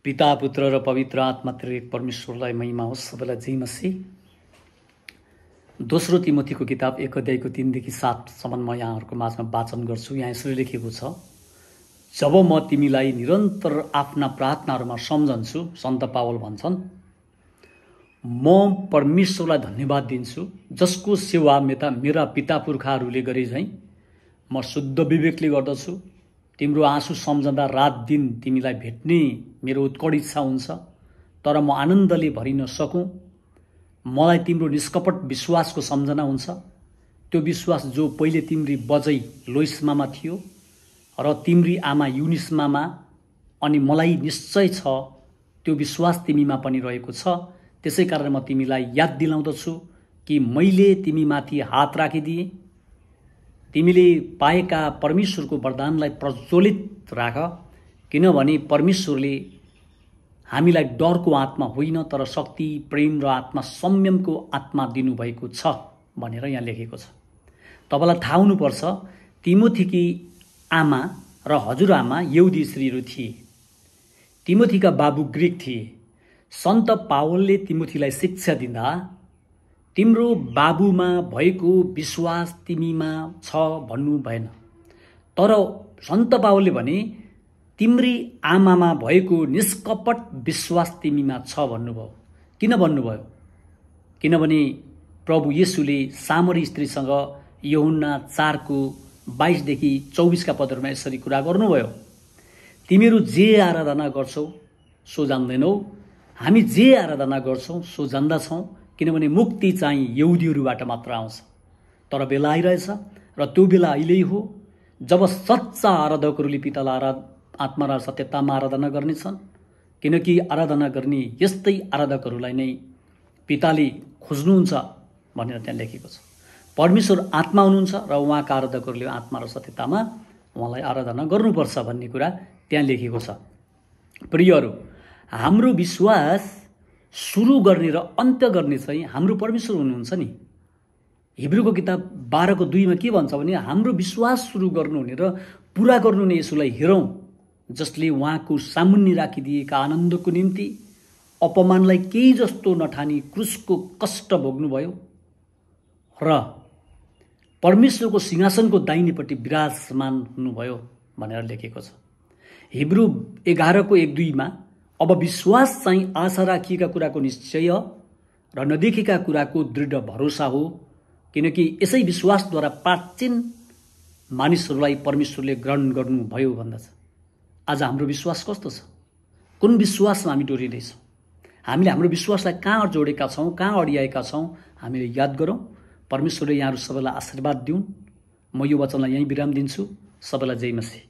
पिता पुत्र र पवित्र आत्मा त्रिएक परमेश्वरलाई महिमा होस्। सबैलाई जय मसीह। दोस्रो तिमोथीको किताब 1 अध्यायको 3 देखि 7 सम्म म यहाँहरूको माझमा वाचन गर्छु। यहाँ यसरी लेखेको छ, जब म तिमीलाई निरन्तर आफ्ना प्रार्थनाहरूमा सम्झन्छु, सन्त पावल भन्छन्, म परमेश्वरलाई धन्यवाद दिन्छु, जसको सेवा मेरा पिता पुर्खाहरूले गरे झैं म शुद्ध विवेकले गर्दछु। तिम्रो आँसु सम्झँदा रात दिन तिमीलाई भेट्ने मेरो उत्कट इच्छा हुन्छ, तर म आनन्दले भरिन सकूँ। मलाई तिम्रो निष्कपट विश्वासको सम्झना हुन्छ, त्यो विश्वास जो पहिले तिम्री बजै लोइसमामा थियो र तिम्री आमा युनिसमामा, अनि मलाई निश्चय छ त्यो विश्वास तिमीमा पनि रहेको छ। त्यसै कारण म तिमीलाई याद दिलाउँदछु कि मैले तिमीमाथि हात राखिदिएँ। तिमीले पाएका परमेश्वरको वरदानलाई प्रज्वलित राख, किनभने परमेश्वरले हामीलाई डरको आत्मा होइन तर शक्ति, प्रेम र आत्मा संयमको आत्मा दिनुभएको छ भनेर यहाँ लेखेको छ। तपाईलाई थाहा हुनुपर्छ, तिमोथीकी आमा र हजुरआमा यहुदी स्त्रीहरू थिए। तिमोथीका बाबु ग्रीक थिए। सन्त पावलले तिमोथीलाई शिक्षा दिँदा तिम्रो बाबुमा भएको विश्वास तिमीमा छ भन्नु भएन, तर सन्त पावलले भने तिम्री आमामा भएको निष्कपट विश्वास तिमीमा छ भन्नुभयो। किन भन्नुभयो? किनभने प्रभु येशूले सामरी स्त्रीसँग यूहन्ना 4:22 देखि 24 पदहरूमा यसरी कुरा गर्नुभयो, तिमीहरू जे आराधना गर्छौ सो जान्दैनौ, हामी जे आराधना गर्छौं सो जान्दछौं, किनभने मुक्ति चाहिँ यहुदीहरूबाट मात्र आउँछ। तर बेला आइरहेछ र त्यो बेला अहिले हो जब सच्चा आराधकहरूले पितालाई आत्मा र सत्यतामा आराधना गर्नेछन्, किनकि आराधना गर्ने यस्तै आराधकहरूलाई नै पिताले खोज्नुहुन्छ भनेर त्यहाँ लेखेको छ। परमेश्वर आत्मा हुनुहुन्छ र उहाँका आराधकहरूले आत्मा र सत्यतामा उहाँलाई आराधना गर्नुपर्छ भन्ने कुरा त्यहाँ लेखेको छ। प्रियहरू, हाम्रो विश्वास सुरु गर्ने र अन्त्य गर्ने चाहिँ हाम्रो परमेश्वर हुनुहुन्छ नि। हिब्रूको किताब 12:2 के भन्छ भने, हाम्रो विश्वास सुरु गर्नुहुने र पूरा गर्नुहुने यसुलाई हेरौँ, जसले उहाँको सामुन्ने राखिदिएका आनन्दको निम्ति अपमानलाई केही जस्तो नठानी क्रुसको कष्ट भोग्नुभयो र परमेश्वरको सिंहासनको दाहिनेपट्टि विराजमान हुनुभयो भनेर लेखेको छ। हिब्रू 11:1-2 अब विश्वास चाहिँ आशा राखिएका कुराको निश्चय र नदेखेका कुराको दृढ भरोसा हो, किनकि यसै विश्वासद्वारा प्राचीन मानिसहरूलाई परमेश्वरले ग्रहण गर्नुभयो भन्दछ। आज हाम्रो विश्वास कस्तो छ? कुन विश्वासमा हामी डोरिँदैछौँ? हामीले हाम्रो विश्वासलाई कहाँ जोडेका छौँ, कहाँ अडियाएका छौँ, हामीले याद गरौँ। परमेश्वरले यहाँहरू सबैलाई आशीर्वाद दिउन्। म यो वचनलाई यहीँ विराम दिन्छु। सबैलाई जय मसीह।